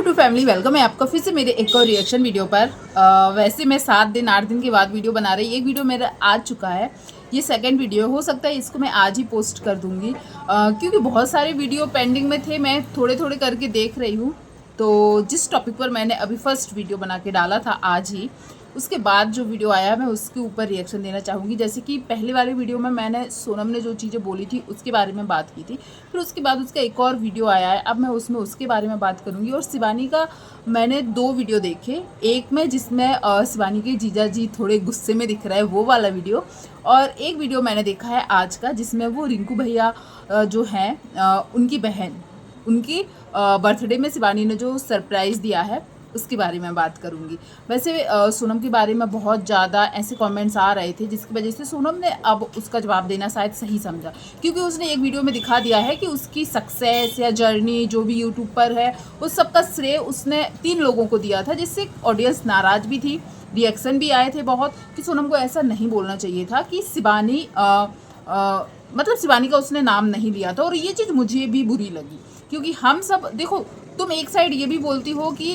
To family, welcome है आपका फिर से मेरे एक और रिएक्शन वीडियो पर। वैसे मैं 7 दिन 8 दिन के बाद वीडियो बना रही। एक वीडियो मेरा आ चुका है, ये सेकंड वीडियो हो सकता है इसको मैं आज ही पोस्ट कर दूंगी, क्योंकि बहुत सारे वीडियो पेंडिंग में थे। मैं थोड़े थोड़े करके देख रही हूँ। तो जिस टॉपिक पर मैंने अभी फर्स्ट वीडियो बना के डाला था आज ही, उसके बाद जो वीडियो आया मैं उसके ऊपर रिएक्शन देना चाहूँगी। जैसे कि पहले वाले वीडियो में मैंने सोनम ने जो चीज़ें बोली थी उसके बारे में बात की थी, फिर उसके बाद उसका एक और वीडियो आया है, अब मैं उसमें उसके बारे में बात करूँगी। और शिवानी का मैंने 2 वीडियो देखे, एक में जिसमें शिवानी के जीजा जी थोड़े गुस्से में दिख रहा है वो वाला वीडियो, और एक वीडियो मैंने देखा है आज का जिसमें वो रिंकू भैया जो हैं उनकी बहन, उनकी बर्थडे में शिवानी ने जो सरप्राइज़ दिया है उसके बारे में बात करूंगी। वैसे सोनम के बारे में बहुत ज़्यादा ऐसे कमेंट्स आ रहे थे जिसकी वजह से सोनम ने अब उसका जवाब देना शायद सही समझा, क्योंकि उसने एक वीडियो में दिखा दिया है कि उसकी सक्सेस या जर्नी जो भी यूट्यूब पर है उस सब का श्रेय उसने 3 लोगों को दिया था, जिससे ऑडियंस नाराज़ भी थी, रिएक्शन भी आए थे बहुत कि सोनम को ऐसा नहीं बोलना चाहिए था कि शिवानी मतलब शिवानी का उसने नाम नहीं लिया था। और ये चीज़ मुझे भी बुरी लगी, क्योंकि हम सब देखो, तुम एक साइड ये भी बोलती हो कि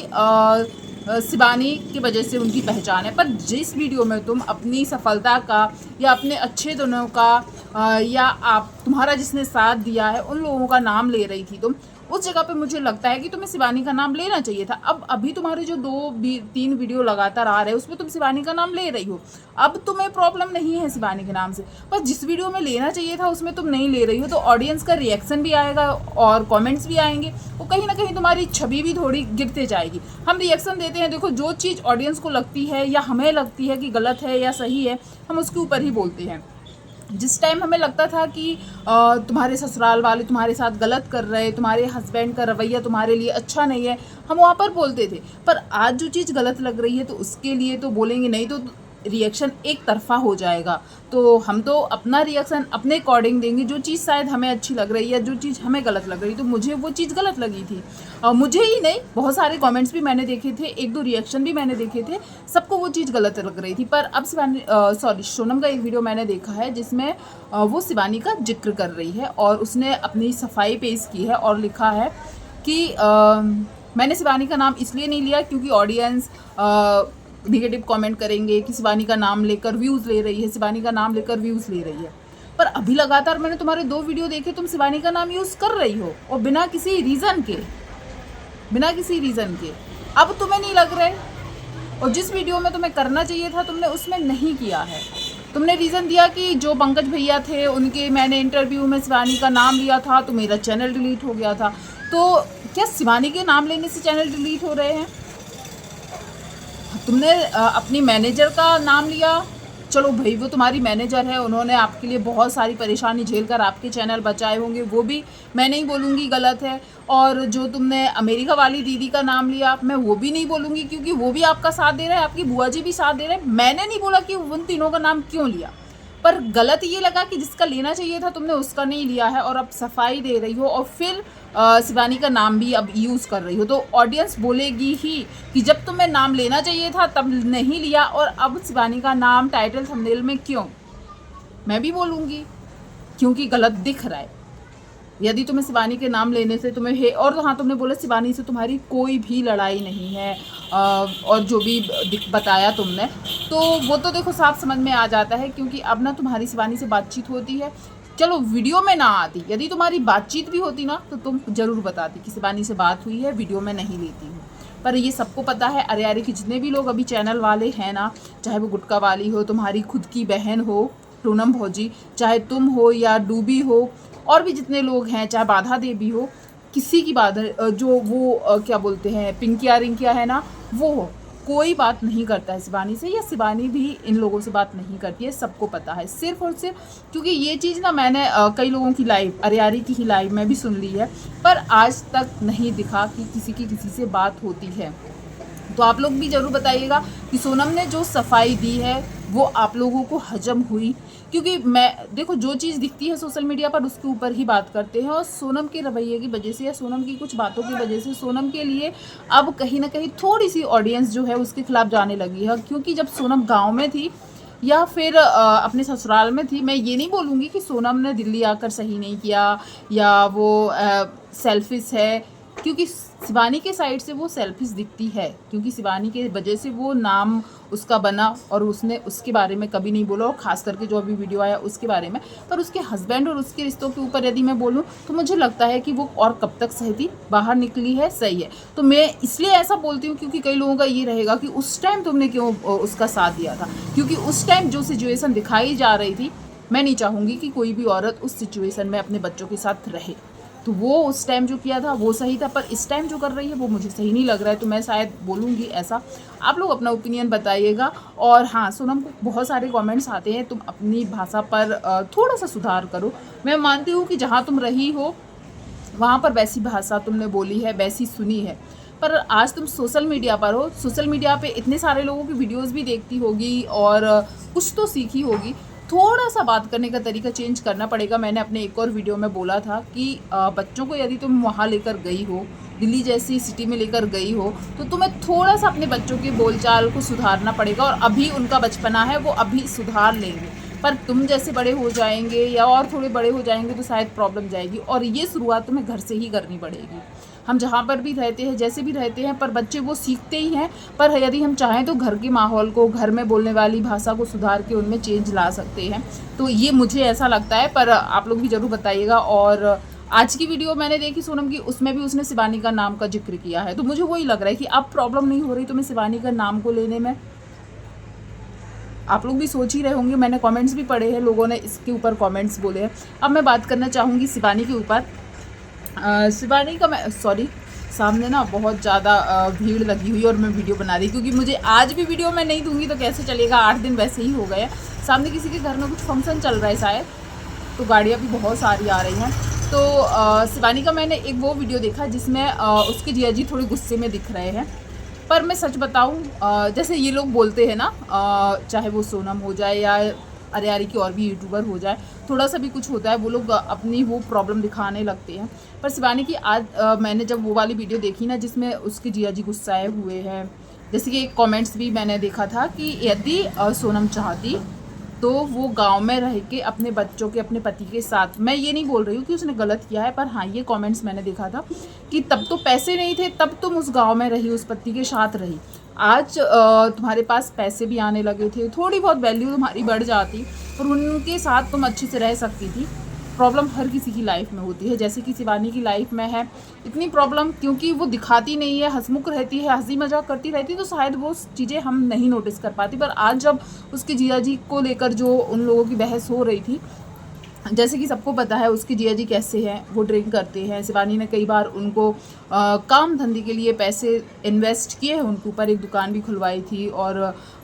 शिवानी की वजह से उनकी पहचान है, पर जिस वीडियो में तुम अपनी सफलता का या अपने अच्छे दिनों का या आप तुम्हारा जिसने साथ दिया है उन लोगों का नाम ले रही थी तुम, उस जगह पे मुझे लगता है कि तुम्हें शिवानी का नाम लेना चाहिए था। अब अभी तुम्हारे जो 2-3 वीडियो लगातार आ रहे हैं उसमें तुम शिवानी का नाम ले रही हो, अब तुम्हें प्रॉब्लम नहीं है शिवानी के नाम से, पर जिस वीडियो में लेना चाहिए था उसमें तुम नहीं ले रही हो, तो ऑडियंस का रिएक्शन भी आएगा और कमेंट्स भी आएंगे, वो कहीं ना कहीं तुम्हारी छवि भी थोड़ी गिरते जाएगी। हम रिएक्शन देते हैं, देखो जो चीज़ ऑडियंस को लगती है या हमें लगती है कि गलत है या सही है, हम उसके ऊपर ही बोलते हैं। जिस टाइम हमें लगता था कि तुम्हारे ससुराल वाले तुम्हारे साथ गलत कर रहे हैं, तुम्हारे हस्बैंड का रवैया तुम्हारे लिए अच्छा नहीं है, हम वहाँ पर बोलते थे। पर आज जो चीज़ गलत लग रही है तो उसके लिए तो बोलेंगे नहीं, तो रिएक्शन एक तरफा हो जाएगा। तो हम तो अपना रिएक्शन अपने अकॉर्डिंग देंगे, जो चीज़ शायद हमें अच्छी लग रही है, जो चीज़ हमें गलत लग रही, तो मुझे वो चीज़ गलत लगी थी। मुझे ही नहीं, बहुत सारे कमेंट्स भी मैंने देखे थे, 1-2 रिएक्शन भी मैंने देखे थे, सबको वो चीज़ गलत लग रही थी। पर अब सोनम का एक वीडियो मैंने देखा है जिसमें वो शिवानी का जिक्र कर रही है और उसने अपनी सफाई पेश की है और लिखा है कि मैंने शिवानी का नाम इसलिए नहीं लिया क्योंकि ऑडियंस निगेटिव कमेंट करेंगे कि शिवानी का नाम लेकर व्यूज़ ले रही है, शिवानी का नाम लेकर व्यूज़ ले रही है। पर अभी लगातार मैंने तुम्हारे 2 वीडियो देखे, तुम शिवानी का नाम यूज़ कर रही हो और बिना किसी रीज़न के। अब तुम्हें नहीं लग रहा है, और जिस वीडियो में तुम्हें करना चाहिए था तुमने उसमें नहीं किया है। तुमने रीज़न दिया कि जो पंकज भैया थे उनके मैंने इंटरव्यू में शिवानी का नाम लिया था तो मेरा चैनल डिलीट हो गया था। तो क्या शिवानी के नाम लेने से चैनल डिलीट हो रहे हैं? तुमने अपनी मैनेजर का नाम लिया, चलो भाई वो तुम्हारी मैनेजर है, उन्होंने आपके लिए बहुत सारी परेशानी झेल कर आपके चैनल बचाए होंगे, वो भी मैं नहीं बोलूँगी गलत है। और जो तुमने अमेरिका वाली दीदी का नाम लिया, मैं वो भी नहीं बोलूँगी क्योंकि वो भी आपका साथ दे रहा है, आपकी बुआ जी भी साथ दे रहे हैं। मैंने नहीं बोला कि उन तीनों का नाम क्यों लिया, पर गलत ये लगा कि जिसका लेना चाहिए था तुमने उसका नहीं लिया है और अब सफाई दे रही हो और फिर शिवानी का नाम भी अब यूज़ कर रही हो। तो ऑडियंस बोलेगी ही कि जब तुम्हें नाम लेना चाहिए था तब नहीं लिया, और अब शिवानी का नाम टाइटल थंबनेल में क्यों? मैं भी बोलूँगी क्योंकि गलत दिख रहा है। यदि तुम्हें शिवानी के नाम लेने से तुम्हें है, और हाँ तुमने बोला शिवानी से तुम्हारी कोई भी लड़ाई नहीं है, और जो भी बताया तुमने, तो वो तो देखो साफ समझ में आ जाता है, क्योंकि अब ना तुम्हारी शिवानी से बातचीत होती है। चलो वीडियो में ना आती, यदि तुम्हारी बातचीत भी होती ना तो तुम ज़रूर बताती कि शिवानी से बात हुई है, वीडियो में नहीं लेती हूँ। पर ये सबको पता है, अरे कि जितने भी लोग अभी चैनल वाले हैं ना, चाहे वो गुटका वाली हो, तुम्हारी खुद की बहन हो पूनम भौजी, चाहे तुम हो या डूबी हो, और भी जितने लोग हैं, चाहे बाधा देवी हो, किसी की बाधा जो वो क्या बोलते हैं पिंकिया रिंकिया है ना, वो हो, कोई बात नहीं करता है शिवानी से, या शिवानी भी इन लोगों से बात नहीं करती है, सबको पता है। सिर्फ और सिर्फ क्योंकि ये चीज़ ना मैंने कई लोगों की लाइव, अरियारी की ही लाइव में भी सुन ली है, पर आज तक नहीं दिखा कि किसी की किसी से बात होती है। तो आप लोग भी ज़रूर बताइएगा कि सोनम ने जो सफाई दी है वो आप लोगों को हजम हुई, क्योंकि मैं देखो जो चीज़ दिखती है सोशल मीडिया पर उसके ऊपर ही बात करते हैं, और सोनम के रवैये की वजह से या सोनम की कुछ बातों की वजह से सोनम के लिए अब कहीं ना कहीं थोड़ी सी ऑडियंस जो है उसके खिलाफ जाने लगी है। क्योंकि जब सोनम गाँव में थी या फिर अपने ससुराल में थी, मैं ये नहीं बोलूँगी कि सोनम ने दिल्ली आकर सही नहीं किया या वो सेल्फिश है, क्योंकि शिवानी के साइड से वो सेल्फिश दिखती है, क्योंकि शिवानी के वजह से वो नाम उसका बना और उसने उसके बारे में कभी नहीं बोला, और ख़ास करके जो अभी वीडियो आया उसके बारे में। पर उसके हस्बैंड और उसके रिश्तों के ऊपर यदि मैं बोलूँ तो मुझे लगता है कि वो और कब तक सहती, बाहर निकली है सही है। तो मैं इसलिए ऐसा बोलती हूँ क्योंकि कई लोगों का ये रहेगा कि उस टाइम तुमने क्यों उसका साथ दिया था, क्योंकि उस टाइम जो सिचुएशन दिखाई जा रही थी, मैं नहीं चाहूँगी कि कोई भी औरत उस सिचुएशन में अपने बच्चों के साथ रहे। तो वो उस टाइम जो किया था वो सही था, पर इस टाइम जो कर रही है वो मुझे सही नहीं लग रहा है, तो मैं शायद बोलूँगी ऐसा। आप लोग अपना ओपिनियन बताइएगा। और हाँ, सोनम को बहुत सारे कमेंट्स आते हैं तुम अपनी भाषा पर थोड़ा सा सुधार करो। मैं मानती हूँ कि जहाँ तुम रही हो वहाँ पर वैसी भाषा तुमने बोली है, वैसी सुनी है, पर आज तुम सोशल मीडिया पर हो, सोशल मीडिया पे इतने सारे लोगों की वीडियोस भी देखती होगी और कुछ तो सीखी होगी। थोड़ा सा बात करने का तरीका चेंज करना पड़ेगा। मैंने अपने एक और वीडियो में बोला था कि बच्चों को यदि तुम वहाँ लेकर गई हो, दिल्ली जैसी सिटी में लेकर गई हो, तो तुम्हें थोड़ा सा अपने बच्चों के बोलचाल को सुधारना पड़ेगा। और अभी उनका बचपना है, वो अभी सुधार लेंगे, पर तुम जैसे बड़े हो जाएंगे या और थोड़े बड़े हो जाएंगे तो शायद प्रॉब्लम जाएगी। और ये शुरुआत तुम्हें घर से ही करनी पड़ेगी। हम जहाँ पर भी रहते हैं, जैसे भी रहते हैं, पर बच्चे वो सीखते ही हैं। पर यदि हम चाहें तो घर के माहौल को, घर में बोलने वाली भाषा को सुधार के उनमें चेंज ला सकते हैं। तो ये मुझे ऐसा लगता है, पर आप लोग भी ज़रूर बताइएगा। और आज की वीडियो मैंने देखी सोनम की, उसमें भी उसने शिवानी का नाम का जिक्र किया है, तो मुझे वही लग रहा है कि अब प्रॉब्लम नहीं हो रही तुम्हें शिवानी का नाम को लेने में। आप लोग भी सोच ही रहे होंगे, मैंने कमेंट्स भी पढ़े हैं, लोगों ने इसके ऊपर कमेंट्स बोले हैं। अब मैं बात करना चाहूँगी शिवानी के ऊपर। शिवानी का मैं सामने ना बहुत ज़्यादा भीड़ लगी हुई है और मैं वीडियो बना रही, क्योंकि मुझे आज भी वीडियो मैं नहीं दूंगी तो कैसे चलेगा, 8 दिन वैसे ही हो गए। सामने किसी के घर में कुछ फंक्शन चल रहा है शायद, तो गाड़ियाँ भी बहुत सारी आ रही हैं। तो शिवानी का मैंने एक वो वीडियो देखा जिसमें उसके जिया जी थोड़े गुस्से में दिख रहे हैं। पर मैं सच बताऊं, जैसे ये लोग बोलते हैं ना, चाहे वो सोनम हो जाए या अरियारी की और भी यूट्यूबर हो जाए, थोड़ा सा भी कुछ होता है वो लोग अपनी वो प्रॉब्लम दिखाने लगते हैं। पर शिवानी की आज मैंने जब वो वाली वीडियो देखी ना जिसमें उसके जिया जी गुस्साए हुए हैं, जैसे कि एक कमेंट्स भी मैंने देखा था कि यदि सोनम चाहती तो वो गांव में रह के अपने बच्चों के, अपने पति के साथ, मैं ये नहीं बोल रही हूँ कि उसने गलत किया है, पर हाँ ये कमेंट्स मैंने देखा था कि तब तो पैसे नहीं थे, तब तुम उस गांव में रही, उस पति के साथ रही। आज तुम्हारे पास पैसे भी आने लगे थे, थोड़ी बहुत वैल्यू तुम्हारी बढ़ जाती और उनके साथ तुम अच्छे से रह सकती थी। प्रॉब्लम हर किसी की लाइफ में होती है, जैसे कि शिवानी की लाइफ में है इतनी प्रॉब्लम, क्योंकि वो दिखाती नहीं है, हंसमुख रहती है, हंसी मजाक करती रहती है, तो शायद वो चीज़ें हम नहीं नोटिस कर पाती। पर आज जब उसके जिया जी को लेकर जो उन लोगों की बहस हो रही थी, जैसे कि सबको पता है उसके जिया जी कैसे हैं, वो ड्रिंक करते हैं। शिवानी ने कई बार उनको काम धंधे के लिए पैसे इन्वेस्ट किए हैं, उनके ऊपर एक दुकान भी खुलवाई थी और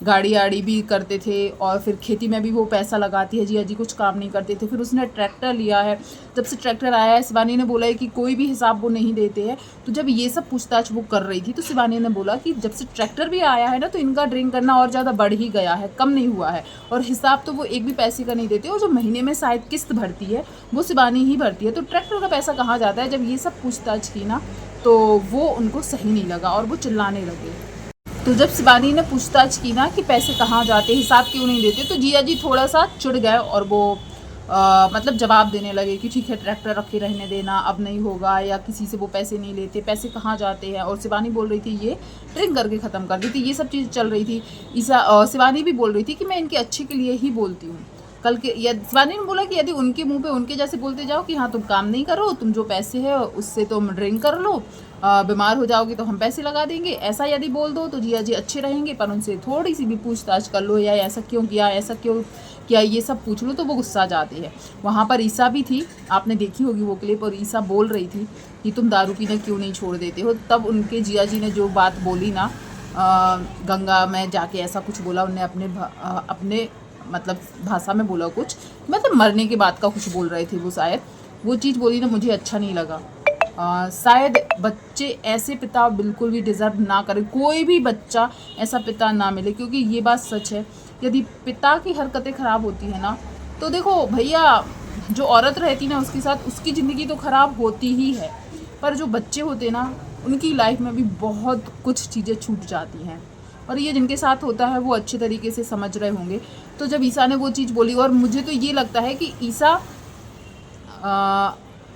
गाड़ी आड़ी भी करते थे, और फिर खेती में भी वो पैसा लगाती है। जिया जी कुछ काम नहीं करते थे, फिर उसने ट्रैक्टर लिया है। जब से ट्रैक्टर आया है शिवानी ने बोला है कि कोई भी हिसाब वो नहीं देते हैं। तो जब ये सब पूछताछ वो कर रही थी तो शिवानी ने बोला कि जब से ट्रैक्टर भी आया है ना, तो इनका ड्रिंक करना और ज़्यादा बढ़ ही गया है, कम नहीं हुआ है, और हिसाब तो वो एक भी पैसे का नहीं देते, और जो महीने में शायद किस्त भरती है वो शिवानी ही भरती है। तो ट्रैक्टर का पैसा कहाँ जाता है। जब ये सब पूछताछ की ना तो वो उनको सही नहीं लगा और वो चिल्लाने लगे। तो जब शिवानी ने पूछताछ की ना कि पैसे कहाँ जाते, हिसाब क्यों नहीं देते, तो जिया जी थोड़ा सा चिढ़ गए और वो मतलब जवाब देने लगे कि ठीक है ट्रैक्टर रखे रहने देना, अब नहीं होगा, या किसी से वो पैसे नहीं लेते, पैसे कहाँ जाते हैं। और शिवानी बोल रही थी ये ड्रिंक करके ख़त्म कर दी थी, ये सब चीज़ चल रही थी। शिवानी भी बोल रही थी कि मैं इनके अच्छे के लिए ही बोलती हूँ। कल के शिवानी ने बोला कि यदि उनके मुंह पे उनके जैसे बोलते जाओ कि हाँ तुम काम नहीं करो, तुम जो पैसे है उससे तुम ड्रिंक कर लो, बीमार हो जाओगे तो हम पैसे लगा देंगे, ऐसा यदि बोल दो तो जिया जी अच्छे रहेंगे। पर उनसे थोड़ी सी भी पूछताछ कर लो, या ऐसा क्यों किया, ऐसा क्यों किया, ये सब पूछ लो, तो वो गुस्सा जाती है। वहाँ पर ईसा भी थी, आपने देखी होगी वो क्लिप, और ईसा बोल रही थी कि तुम दारू पीना क्यों नहीं छोड़ देते हो। तब उनके जिया जी ने जो बात बोली ना, गंगा में जाके ऐसा कुछ बोला उनने, अपने मतलब भाषा में बोला कुछ, मतलब मरने के बाद का कुछ बोल रहे थे वो, शायद वो चीज़ बोली ना, मुझे अच्छा नहीं लगा। शायद बच्चे ऐसे पिता बिल्कुल भी डिज़र्व ना करें, कोई भी बच्चा ऐसा पिता ना मिले, क्योंकि ये बात सच है। यदि पिता की हरकतें ख़राब होती है ना, तो देखो भैया जो औरत रहती ना उसके साथ, उसकी ज़िंदगी तो ख़राब होती ही है, पर जो बच्चे होते ना उनकी लाइफ में भी बहुत कुछ चीज़ें छूट जाती हैं, और ये जिनके साथ होता है वो अच्छे तरीके से समझ रहे होंगे। तो जब ईसा ने वो चीज़ बोली, और मुझे तो ये लगता है कि ईसा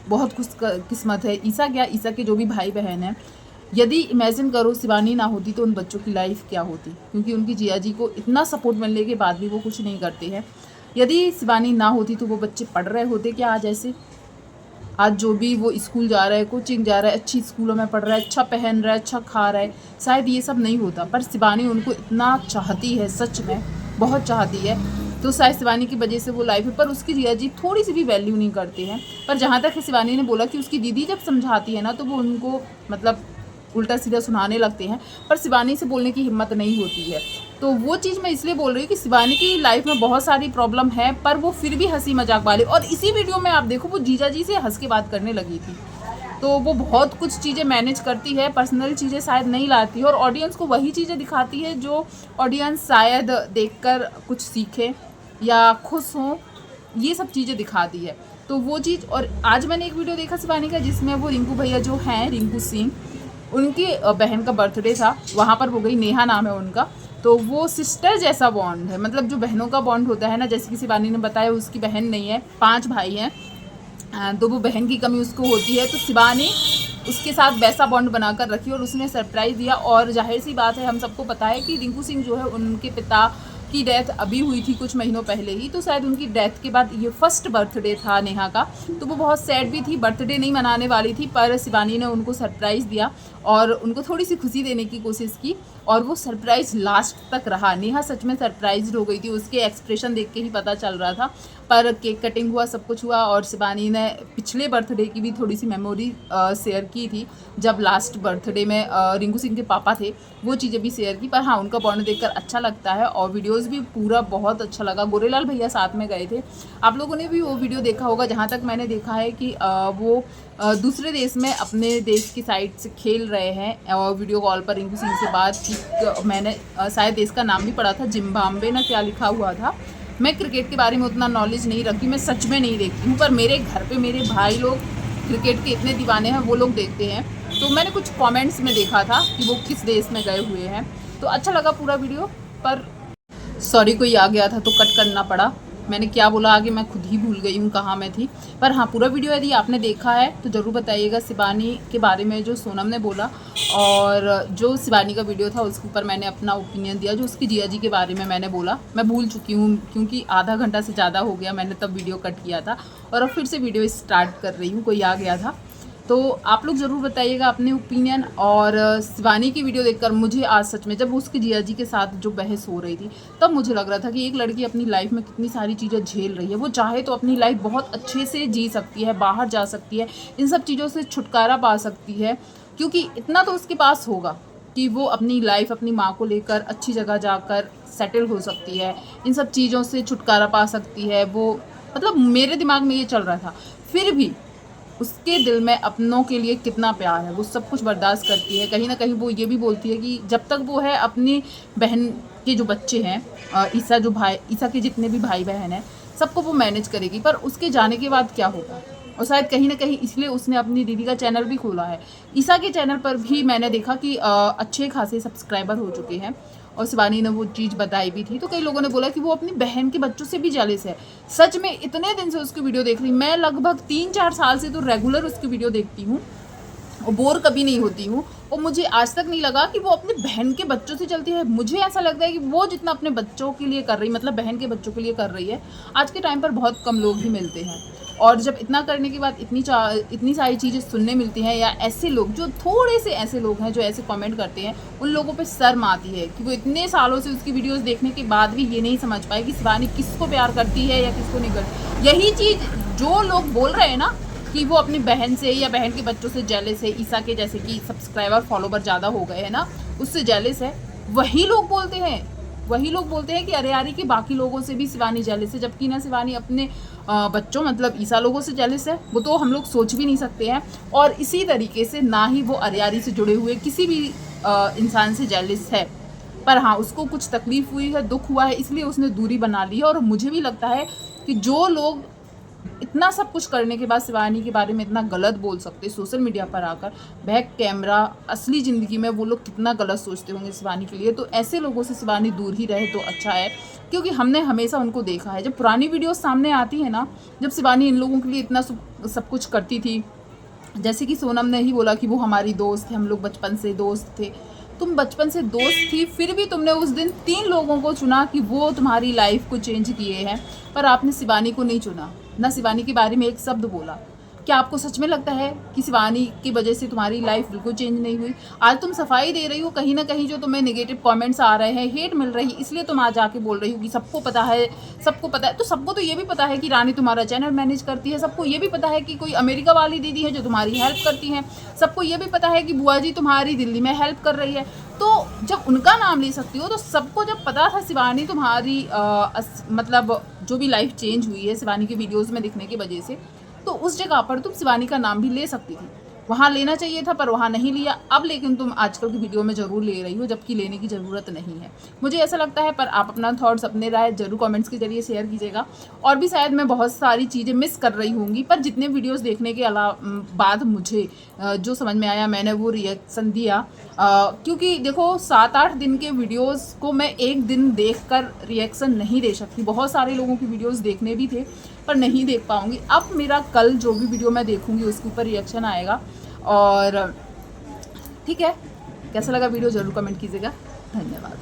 बहुत खुश किस्मत है। ईसा क्या, ईसा के जो भी भाई बहन हैं, यदि इमेजिन करो शिवानी ना होती तो उन बच्चों की लाइफ क्या होती, क्योंकि उनकी जिया जी को इतना सपोर्ट मिलने के बाद भी वो कुछ नहीं करते हैं। यदि शिवानी ना होती तो वो बच्चे पढ़ रहे होते क्या आज ऐसे? आज जो भी वो स्कूल जा रहा है, कोचिंग जा रहा है, अच्छी स्कूलों में पढ़ रहा है, अच्छा पहन रहा है, अच्छा खा रहा है, शायद ये सब नहीं होता। पर शिवानी उनको इतना चाहती है, सच में बहुत चाहती है, तो शायद शिवानी की वजह से वो लाइफ है। पर उसकी जिया जी थोड़ी सी भी वैल्यू नहीं करते हैं। पर जहाँ तक शिवानी ने बोला कि उसकी दीदी जब समझाती है ना तो वो उनको मतलब उल्टा सीधा सुनाने लगते हैं, पर शिवानी से बोलने की हिम्मत नहीं होती है। तो वो चीज़ मैं इसलिए बोल रही हूँ कि शिवानी की लाइफ में बहुत सारी प्रॉब्लम है, पर वो फिर भी हंसी मजाक वाले। और इसी वीडियो में आप देखो वो जीजा जी से हंस के बात करने लगी थी। तो वो बहुत कुछ चीज़ें मैनेज करती है, पर्सनल चीज़ें शायद नहीं लाती है, और ऑडियंस को वही चीज़ें दिखाती है जो ऑडियंस शायद देखकर कुछ सीखे या खुश हों, ये सब चीज़ें दिखाती है। तो वो चीज़, और आज मैंने एक वीडियो देखा शिवानी का जिसमें वो रिंकू भैया जो हैं, रिंकू सिंह, उनकी बहन का बर्थडे था, वहाँ पर वो गई, नेहा नाम है उनका। तो वो सिस्टर जैसा बॉन्ड है, मतलब जो बहनों का बॉन्ड होता है ना, जैसे कि शिवानी ने बताया उसकी बहन नहीं है, 5 भाई हैं, तो वो बहन की कमी उसको होती है, तो शिवानी उसके साथ वैसा बॉन्ड बनाकर रखी और उसने सरप्राइज़ दिया। और जाहिर सी बात है, हम सबको पता है कि रिंकू सिंह जो है उनके पिता की डेथ अभी हुई थी कुछ महीनों पहले ही, तो शायद उनकी डेथ के बाद ये फर्स्ट बर्थडे था नेहा का। तो वो बहुत सैड भी थी, बर्थडे नहीं मनाने वाली थी, पर शिवानी ने उनको सरप्राइज़ दिया और उनको थोड़ी सी खुशी देने की कोशिश की, और वो सरप्राइज़ लास्ट तक रहा। नेहा सच में सरप्राइज हो गई थी, उसके एक्सप्रेशन देख के ही पता चल रहा था। पर केक कटिंग हुआ, सब कुछ हुआ, और शिवानी ने पिछले बर्थडे की भी थोड़ी सी मेमोरी शेयर की थी, जब लास्ट बर्थडे में रिंकू सिंह के पापा थे, वो चीज़ें भी शेयर की। पर हाँ, उनका बॉन्ड देखकर अच्छा लगता है, और वीडियोस भी पूरा बहुत अच्छा लगा। गोरेलाल भैया साथ में गए थे, आप लोगों ने भी वो वीडियो देखा होगा। जहाँ तक मैंने देखा है कि वो दूसरे देश में अपने देश की साइड से खेल रहे हैं, और वीडियो कॉल पर रिंकू सिंह से बात की। मैंने शायद देश का नाम भी पढ़ा था, जिम्बाब्वे ना क्या लिखा हुआ था। मैं क्रिकेट के बारे में उतना नॉलेज नहीं रखती, मैं सच में नहीं देखती हूँ, पर मेरे घर पे मेरे भाई लोग क्रिकेट के इतने दीवाने हैं, वो लोग देखते हैं। तो मैंने कुछ कमेंट्स में देखा था कि वो किस देश में गए हुए हैं, तो अच्छा लगा पूरा वीडियो। पर सॉरी, कोई आ गया था तो कट करना पड़ा। मैंने क्या बोला आगे मैं खुद ही भूल गई हूँ कहाँ मैं थी। पर हाँ, पूरा वीडियो यदि आपने देखा है तो ज़रूर बताइएगा शिवानी के बारे में जो सोनम ने बोला, और जो शिवानी का वीडियो था उसके ऊपर मैंने अपना ओपिनियन दिया। जो उसकी जिया जी के बारे में मैंने बोला, मैं भूल चुकी हूँ क्योंकि आधा घंटा से ज़्यादा हो गया, मैंने तब वीडियो कट किया था, और अब फिर से वीडियो स्टार्ट कर रही हूँ, कोई आ गया था। तो आप लोग ज़रूर बताइएगा अपने ओपिनियन। और शिवानी की वीडियो देखकर मुझे आज सच में, जब उसकी जिया जी के साथ जो बहस हो रही थी, तब मुझे लग रहा था कि एक लड़की अपनी लाइफ में कितनी सारी चीज़ें झेल रही है। वो चाहे तो अपनी लाइफ बहुत अच्छे से जी सकती है, बाहर जा सकती है, इन सब चीज़ों से छुटकारा पा सकती है, क्योंकि इतना तो उसके पास होगा कि वो अपनी लाइफ, अपनी माँ को लेकर अच्छी जगह जाकर सेटल हो सकती है, इन सब चीज़ों से छुटकारा पा सकती है। वो मतलब मेरे दिमाग में ये चल रहा था। फिर भी उसके दिल में अपनों के लिए कितना प्यार है, वो सब कुछ बर्दाश्त करती है। कहीं ना कहीं वो ये भी बोलती है कि जब तक वो है अपनी बहन के जो बच्चे हैं, ईसा जो भाई, ईसा के जितने भी भाई बहन हैं, सबको वो मैनेज करेगी। पर उसके जाने के बाद क्या होगा, और शायद कहीं ना कहीं इसलिए उसने अपनी दीदी का चैनल भी खोला है। ईसा के चैनल पर भी मैंने देखा कि अच्छे खासे सब्सक्राइबर हो चुके हैं, और शिवानी ने वो चीज़ बताई भी थी। तो कई लोगों ने बोला कि वो अपनी बहन के बच्चों से भी जेलस है। सच में इतने दिन से उसकी वीडियो देख रही, मैं लगभग 3-4 साल से तो रेगुलर उसकी वीडियो देखती हूँ और बोर कभी नहीं होती हूँ, और मुझे आज तक नहीं लगा कि वो अपनी बहन के बच्चों से चलती है। मुझे ऐसा लगता है कि वो जितना अपने बच्चों के लिए कर रही, मतलब बहन के बच्चों के लिए कर रही है, आज के टाइम पर बहुत कम लोग ही मिलते हैं। और जब इतना करने के बाद इतनी सारी चीज़ें सुनने मिलती हैं, या ऐसे लोग जो थोड़े से ऐसे लोग हैं जो ऐसे कमेंट करते हैं, उन लोगों पे शर्म आती है कि वो इतने सालों से उसकी वीडियोस देखने के बाद भी ये नहीं समझ पाए कि शिवानी किसको प्यार करती है या किसको नहीं करती। यही चीज़ जो लोग बोल रहे हैं ना कि वो अपनी बहन से या बहन के बच्चों से जेलस है, ईसा के जैसे कि सब्सक्राइबर फॉलोवर ज़्यादा हो गए हैं ना, उससे जेलस है, वही लोग बोलते हैं कि अरे यारी कि बाकी लोगों से भी शिवानी जेलस है, जबकि ना शिवानी अपने बच्चों मतलब ईसा लोगों से जेलस है, वो तो हम लोग सोच भी नहीं सकते हैं। और इसी तरीके से ना ही वो अरियारी से जुड़े हुए किसी भी इंसान से जेलस है। पर हाँ, उसको कुछ तकलीफ हुई है, दुख हुआ है, इसलिए उसने दूरी बना ली है। और मुझे भी लगता है कि जो लोग इतना सब कुछ करने के बाद शिवानी के बारे में इतना गलत बोल सकते सोशल मीडिया पर आकर, बैक कैमरा असली ज़िंदगी में वो लोग कितना गलत सोचते होंगे शिवानी के लिए। तो ऐसे लोगों से शिवानी दूर ही रहे तो अच्छा है, क्योंकि हमने हमेशा उनको देखा है। जब पुरानी वीडियो सामने आती है ना, जब शिवानी इन लोगों के लिए इतना सब कुछ करती थी, जैसे कि सोनम ने ही बोला कि वो हमारी दोस्त है, हम लोग बचपन से दोस्त थे। तुम बचपन से दोस्त थी, फिर भी तुमने उस दिन 3 लोगों को चुना कि वो तुम्हारी लाइफ को चेंज किए हैं, पर आपने शिवानी को नहीं चुना, ना शिवानी के बारे में एक शब्द बोला। क्या आपको सच में लगता है कि शिवानी की वजह से तुम्हारी लाइफ बिल्कुल चेंज नहीं हुई? आज तुम सफाई दे रही हो, कहीं ना कहीं जो तुम्हें नेगेटिव कमेंट्स आ रहे हैं, हेट मिल रही, इसलिए तुम आज आके बोल रही हो कि सबको पता है, सबको पता है। तो सबको तो ये भी पता है कि रानी तुम्हारा चैनल मैनेज करती है, सबको ये भी पता है कि कोई अमेरिका वाली दीदी है जो तुम्हारी हेल्प करती है, सबको ये भी पता है कि बुआ जी तुम्हारी दिल्ली में हेल्प कर रही है। तो जब उनका नाम ले सकती हो, तो सबको जब पता था शिवानी तुम्हारी मतलब जो भी लाइफ चेंज हुई है शिवानी के वीडियोज़ में दिखने की वजह से, तो उस जगह पर तुम शिवानी का नाम भी ले सकती थी। वहाँ लेना चाहिए था, पर वहाँ नहीं लिया। अब लेकिन तुम आजकल की वीडियो में ज़रूर ले रही हो, जबकि लेने की ज़रूरत नहीं है, मुझे ऐसा लगता है। पर आप अपना थॉट्स, अपने राय ज़रूर कमेंट्स के जरिए शेयर कीजिएगा। और भी शायद मैं बहुत सारी चीज़ें मिस कर रही होंगी, पर जितने वीडियोज़ देखने के बाद मुझे जो समझ में आया, मैंने वो रिएक्शन दिया। क्योंकि देखो 7-8 दिन के वीडियोज़ को मैं एक दिन देख कर रिएक्शन नहीं दे सकती। बहुत सारे लोगों की वीडियोज़ देखने भी थे, पर नहीं देख पाऊँगी। अब मेरा कल जो भी वीडियो मैं देखूँगी उसके ऊपर रिएक्शन आएगा। और ठीक है, कैसा लगा वीडियो ज़रूर कमेंट कीजिएगा। धन्यवाद।